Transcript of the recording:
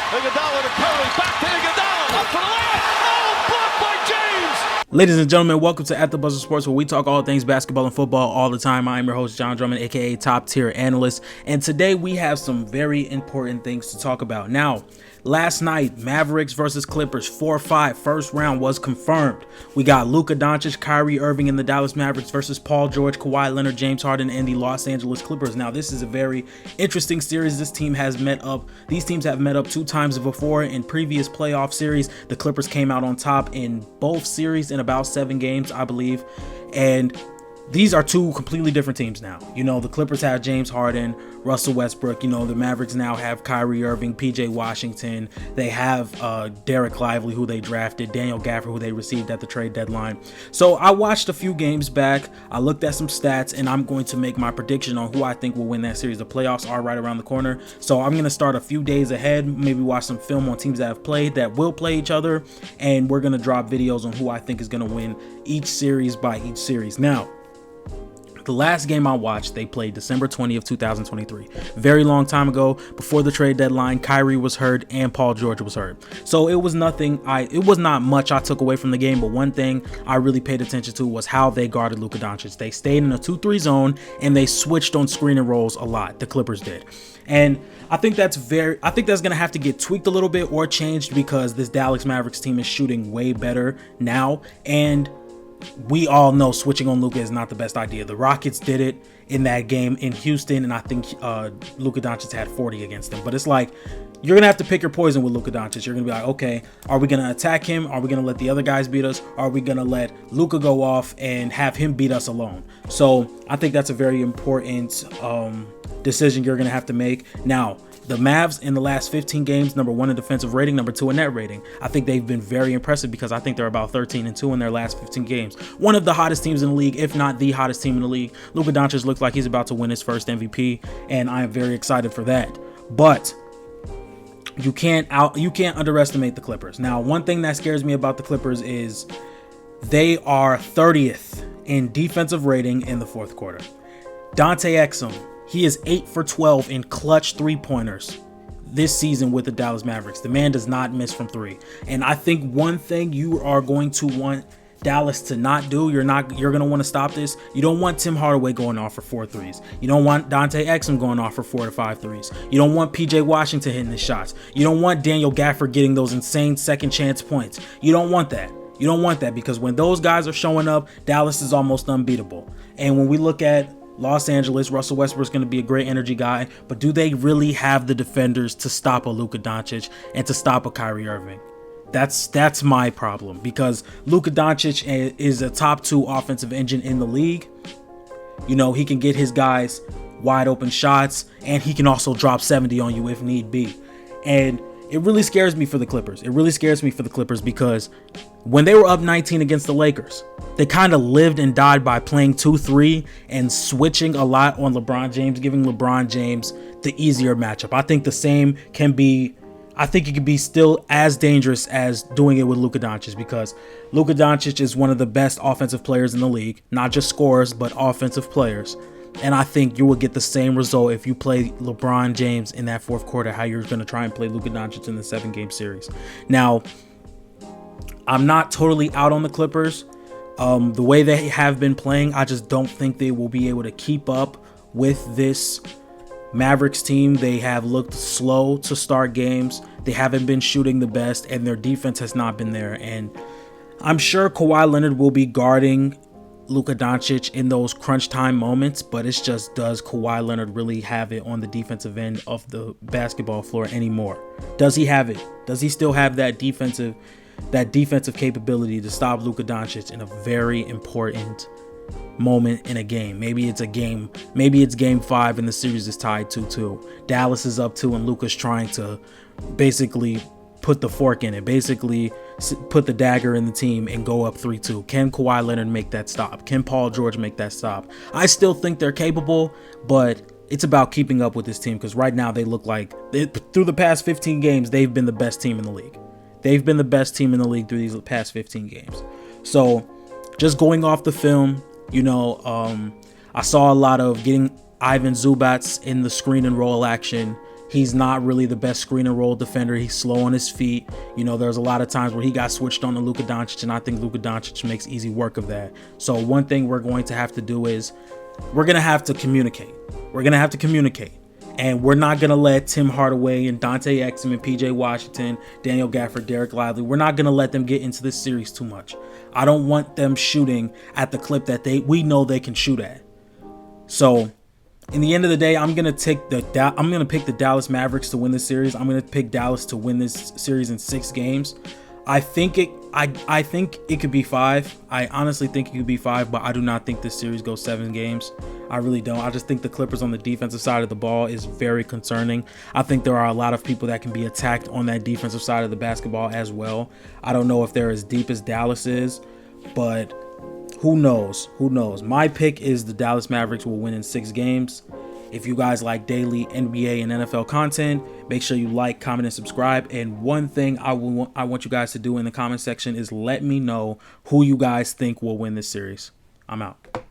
Iguodala to Curry, back to Iguodala, up for the layup. Oh, blocked by James. Ladies and gentlemen, welcome to At the Buzzer Sports, where we talk all things basketball and football all the time. I'm your host, John Drummond, aka Top Tier Analyst, and today we have some very important things to talk about. Now, last night, Mavericks versus Clippers 4-5 first round was confirmed. We got Luka Doncic, Kyrie Irving, and the Dallas Mavericks versus Paul George, Kawhi Leonard, James Harden, and the Los Angeles Clippers. Now, this is a very interesting series. These teams have met up 2 times before in previous playoff series. The Clippers came out on top in both series in about 7 games, I believe. And these are 2 completely different teams now. You know, the Clippers have James Harden, Russell Westbrook. You know, the Mavericks now have Kyrie Irving, PJ Washington. They have Derek Lively, who they drafted, Daniel Gafford, who they received at the trade deadline. So I watched a few games back. I looked at some stats, and I'm going to make my prediction on who I think will win that series. The playoffs are right around the corner. So I'm going to start a few days ahead, maybe watch some film on teams that have played, that will play each other, and we're going to drop videos on who I think is going to win each series by each series. Now, the last game I watched, they played December 20th, 2023. Very long time ago, before the trade deadline. Kyrie was hurt and Paul George was hurt. So it was not much I took away from the game, but one thing I really paid attention to was how they guarded Luka Doncic. They stayed in a 2-3 zone and they switched on screen and rolls a lot. The Clippers did. And I think that's going to have to get tweaked a little bit or changed, because this Dallas Mavericks team is shooting way better now, and we all know switching on Luka is not the best idea. The Rockets did it in that game in Houston, and I think Luka Doncic had 40 against them. But it's like, you're going to have to pick your poison with Luka Doncic. You're going to be like, okay, are we going to attack him? Are we going to let the other guys beat us? Or are we going to let Luka go off and have him beat us alone? So I think that's a very important decision you're going to have to make. Now, the Mavs in the last 15 games, number 1 in defensive rating, number 2 in net rating. I think they've been very impressive, because I think they're about 13-2 in their last 15 games. One of the hottest teams in the league, if not the hottest team in the league. Luka Doncic looks like he's about to win his first MVP, and I am very excited for that. But you can't underestimate the Clippers. Now, one thing that scares me about the Clippers is they are 30th in defensive rating in the fourth quarter. Dante Exum, he is 8 for 12 in clutch 3-pointers this season with the Dallas Mavericks. The man does not miss from 3. And I think one thing you are going to want Dallas to not do, you're going to want to stop this. You don't want Tim Hardaway going off for 4 threes. You don't want Dante Exum going off for 4 to 5 threes. You don't want PJ Washington hitting his shots. You don't want Daniel Gafford getting those insane second chance points. You don't want that. You don't want that, because when those guys are showing up, Dallas is almost unbeatable. And when we look at Los Angeles, Russell Westbrook's going to be a great energy guy, but do they really have the defenders to stop a Luka Doncic and to stop a Kyrie Irving? That's my problem, because Luka Doncic is a top 2 offensive engine in the league. You know, he can get his guys wide open shots, and he can also drop 70 on you if need be. And it really scares me for the Clippers. It really scares me for the Clippers, because when they were up 19 against the Lakers, they kind of lived and died by playing 2-3 and switching a lot on LeBron James, giving LeBron James the easier matchup. I think it can be still as dangerous as doing it with Luka Doncic, because Luka Doncic is one of the best offensive players in the league, not just scorers, but offensive players. And I think you will get the same result if you play LeBron James in that fourth quarter, how you're going to try and play Luka Doncic in the 7-game series. Now, I'm not totally out on the Clippers. The way they have been playing, I just don't think they will be able to keep up with this Mavericks team. They have looked slow to start games. They haven't been shooting the best, and their defense has not been there. And I'm sure Kawhi Leonard will be guarding Luka Doncic in those crunch time moments, but it's just, does Kawhi Leonard really have it on the defensive end of the basketball floor anymore? Does he have it? Does he still have that defensive capability to stop Luka Doncic in a very important moment in a game? Maybe it's game 5 and the series is tied 2-2. Dallas is up 2 and Luka's trying to basically put the fork in it, basically put the dagger in the team and go up 3-2. Can Kawhi Leonard make that stop? Can Paul George make that stop? I still think they're capable, but it's about keeping up with this team, because right now they look like, through the past 15 games, they've been the best team in the league. They've been the best team in the league through these past 15 games. So just going off the film, I saw a lot of getting Ivan Zubats in the screen and roll action He's not really the best screen and roll defender. He's slow on his feet. You know, there's a lot of times where he got switched on to Luka Doncic, and I think Luka Doncic makes easy work of that. So one thing we're going to have to do is we're going to have to communicate. We're going to have to communicate. And we're not going to let Tim Hardaway and Dante Exum and PJ Washington, Daniel Gafford, Derek Lively, we're not going to let them get into this series too much. I don't want them shooting at the clip that we know they can shoot at. So in the end of the day, I'm going to pick the Dallas Mavericks to win this series. I'm going to pick Dallas to win this series in 6 games. I think it could be 5. I honestly think it could be 5, but I do not think this series goes 7 games. I really don't. I just think the Clippers on the defensive side of the ball is very concerning. I think there are a lot of people that can be attacked on that defensive side of the basketball as well. I don't know if they're as deep as Dallas is, but who knows? Who knows? My pick is the Dallas Mavericks will win in 6 games. If you guys like daily NBA and NFL content, make sure you like, comment, and subscribe. And one thing I want you guys to do in the comment section is let me know who you guys think will win this series. I'm out.